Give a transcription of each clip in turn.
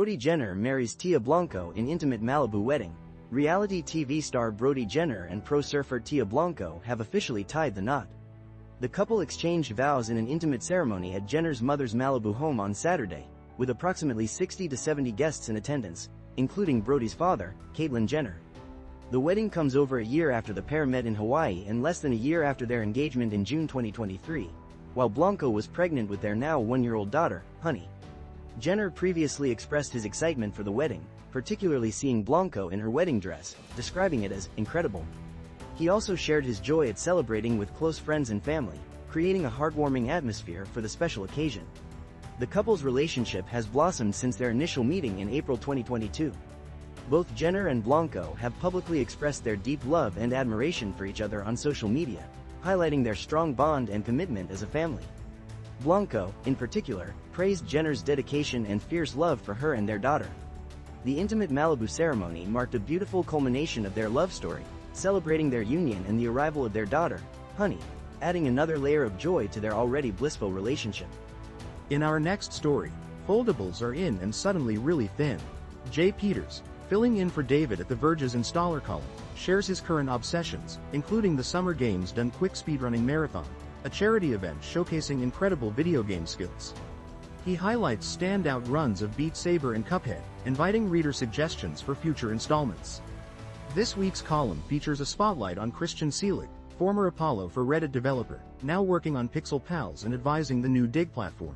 Brody Jenner marries Tia Blanco in intimate Malibu wedding. Reality TV star Brody Jenner and pro surfer Tia Blanco have officially tied the knot. The couple exchanged vows in an intimate ceremony at Jenner's mother's Malibu home on Saturday, with approximately 60 to 70 guests in attendance, including Brody's father, Caitlyn Jenner. The wedding comes over a year after the pair met in Hawaii and less than a year after their engagement in June 2023, while Blanco was pregnant with their now one-year-old daughter, Honey. Jenner previously expressed his excitement for the wedding, particularly seeing Blanco in her wedding dress, describing it as incredible. He also shared his joy at celebrating with close friends and family, creating a heartwarming atmosphere for the special occasion. The couple's relationship has blossomed since their initial meeting in April 2022. Both Jenner and Blanco have publicly expressed their deep love and admiration for each other on social media, highlighting their strong bond and commitment as a family. Blanco, in particular, praised Jenner's dedication and fierce love for her and their daughter. The intimate Malibu ceremony marked a beautiful culmination of their love story, celebrating their union and the arrival of their daughter, Honey, adding another layer of joy to their already blissful relationship. In our next story, foldables are in and suddenly really thin. Jay Peters, filling in for David at The Verge's installer column, shares his current obsessions, including the Summer Games Done Quick Speedrunning Marathon, a charity event showcasing incredible video game skills. He highlights standout runs of Beat Saber and Cuphead, inviting reader suggestions for future installments. This week's column features a spotlight on Christian Seelig, former Apollo for Reddit developer, now working on Pixel Pals and advising the new Dig platform.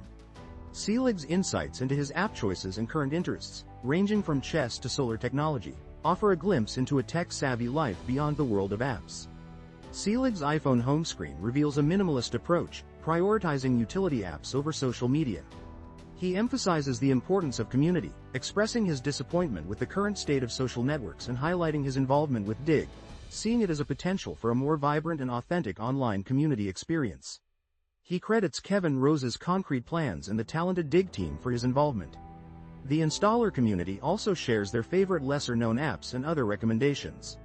Seelig's insights into his app choices and current interests, ranging from chess to solar technology, offer a glimpse into a tech-savvy life beyond the world of apps. Seelig's iPhone home screen reveals a minimalist approach, prioritizing utility apps over social media. He emphasizes the importance of community, expressing his disappointment with the current state of social networks and highlighting his involvement with Dig, seeing it as a potential for a more vibrant and authentic online community experience. He credits Kevin Rose's concrete plans and the talented Dig team for his involvement. The installer community also shares their favorite lesser-known apps and other recommendations.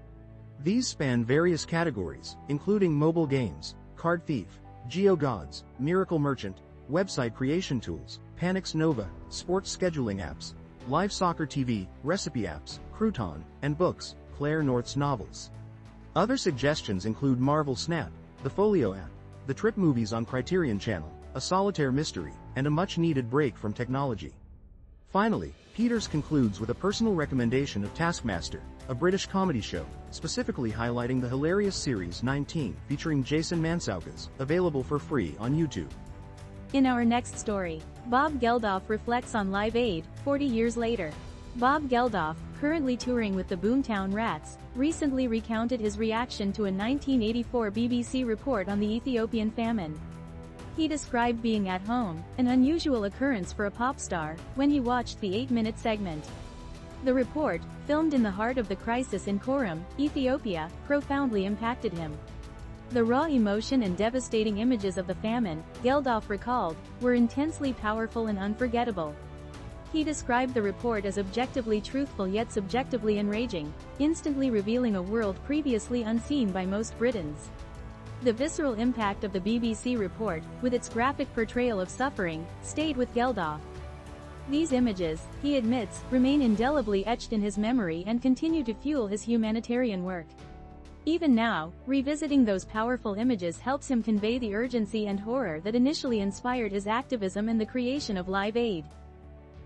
These span various categories, including mobile games, Card Thief, GeoGods, Miracle Merchant, website creation tools, Panix Nova, sports scheduling apps, live soccer TV, recipe apps, Crouton, and books, Claire North's novels. Other suggestions include Marvel Snap, the Folio app, the Trip movies on Criterion Channel, a solitaire mystery, and a much-needed break from technology. Finally, Peters concludes with a personal recommendation of Taskmaster, a British comedy show, specifically highlighting the hilarious series 19 featuring Jason Mantzoukas, available for free on YouTube. In our next story, Bob Geldof reflects on Live Aid, 40 years later. Bob Geldof, currently touring with the Boomtown Rats, recently recounted his reaction to a 1984 BBC report on the Ethiopian famine. He described being at home, an unusual occurrence for a pop star, when he watched the 8-minute segment. The report, filmed in the heart of the crisis in Coram, Ethiopia, profoundly impacted him. The raw emotion and devastating images of the famine, Geldof recalled, were intensely powerful and unforgettable. He described the report as objectively truthful yet subjectively enraging, instantly revealing a world previously unseen by most Britons. The visceral impact of the BBC report, with its graphic portrayal of suffering, stayed with Geldof. These images, he admits, remain indelibly etched in his memory and continue to fuel his humanitarian work. Even now, revisiting those powerful images helps him convey the urgency and horror that initially inspired his activism and the creation of Live Aid.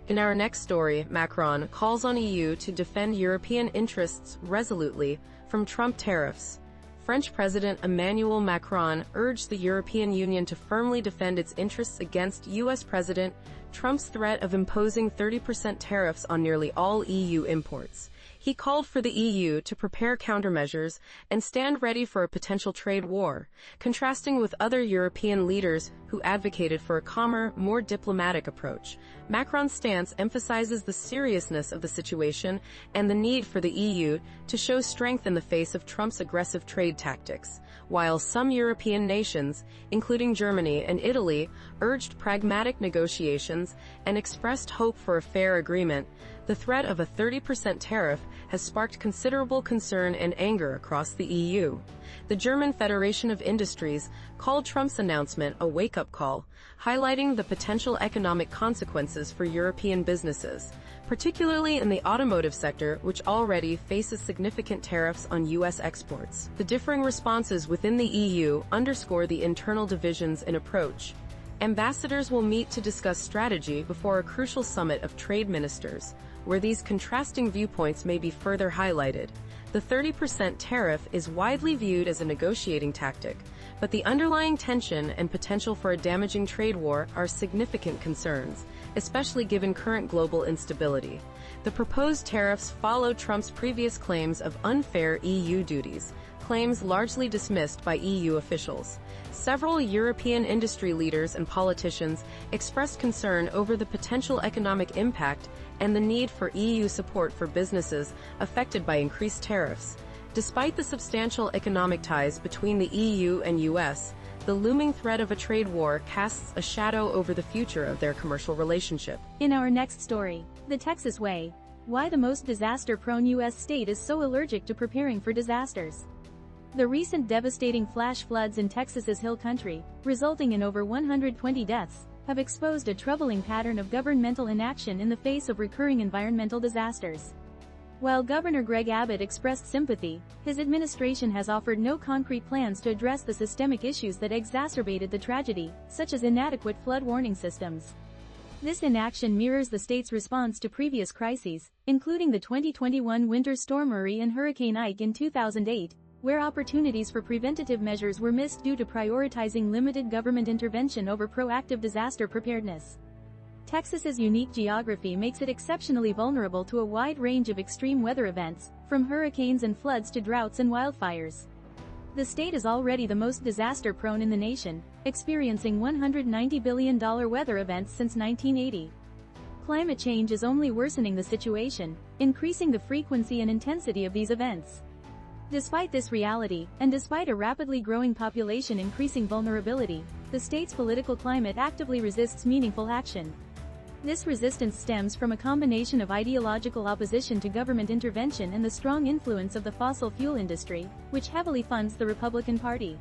In our next story, Macron calls on EU to defend European interests resolutely from Trump tariffs. French President Emmanuel Macron urged the European Union to firmly defend its interests against U.S. President Trump's threat of imposing 30% tariffs on nearly all EU imports. He called for the EU to prepare countermeasures and stand ready for a potential trade war, contrasting with other European leaders who advocated for a calmer, more diplomatic approach. Macron's stance emphasizes the seriousness of the situation and the need for the EU to show strength in the face of Trump's aggressive trade tactics, while some European nations, including Germany and Italy, urged pragmatic negotiations and expressed hope for a fair agreement. the threat of a 30% tariff has sparked considerable concern and anger across the EU. The German Federation of Industries called Trump's announcement a wake-up call, highlighting the potential economic consequences for European businesses, particularly in the automotive sector, which already faces significant tariffs on U.S. exports. The differing responses within the EU underscore the internal divisions in approach. Ambassadors will meet to discuss strategy before a crucial summit of trade ministers, where these contrasting viewpoints may be further highlighted. The 30% tariff is widely viewed as a negotiating tactic, but the underlying tension and potential for a damaging trade war are significant concerns, especially given current global instability. The proposed tariffs follow Trump's previous claims of unfair EU duties, claims largely dismissed by EU officials. Several European industry leaders and politicians expressed concern over the potential economic impact and the need for EU support for businesses affected by increased tariffs. Despite the substantial economic ties between the EU and US, the looming threat of a trade war casts a shadow over the future of their commercial relationship. In our next story, the Texas way. Why the most disaster-prone U.S. state is so allergic to preparing for disasters. The recent devastating flash floods in Texas's Hill Country, resulting in over 120 deaths, have exposed a troubling pattern of governmental inaction in the face of recurring environmental disasters. While Governor Greg Abbott expressed sympathy, his administration has offered no concrete plans to address the systemic issues that exacerbated the tragedy, such as inadequate flood warning systems. This inaction mirrors the state's response to previous crises, including the 2021 Winter Storm Uri and Hurricane Ike in 2008, where opportunities for preventative measures were missed due to prioritizing limited government intervention over proactive disaster preparedness. Texas's unique geography makes it exceptionally vulnerable to a wide range of extreme weather events, from hurricanes and floods to droughts and wildfires. The state is already the most disaster-prone in the nation, experiencing $190 billion weather events since 1980. Climate change is only worsening the situation, increasing the frequency and intensity of these events. Despite this reality, and despite a rapidly growing population increasing vulnerability, the state's political climate actively resists meaningful action. This resistance stems from a combination of ideological opposition to government intervention and the strong influence of the fossil fuel industry, which heavily funds the Republican Party.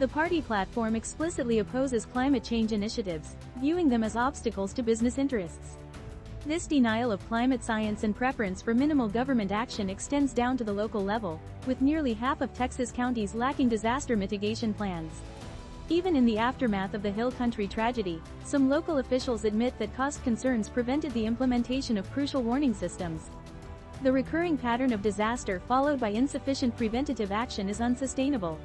The party platform explicitly opposes climate change initiatives, viewing them as obstacles to business interests. This denial of climate science and preference for minimal government action extends down to the local level, with nearly half of Texas counties lacking disaster mitigation plans. Even in the aftermath of the Hill Country tragedy, some local officials admit that cost concerns prevented the implementation of crucial warning systems. The recurring pattern of disaster followed by insufficient preventative action is unsustainable.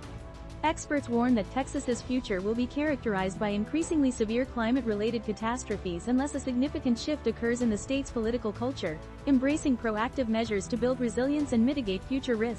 Experts warn that Texas's future will be characterized by increasingly severe climate-related catastrophes unless a significant shift occurs in the state's political culture, embracing proactive measures to build resilience and mitigate future risks.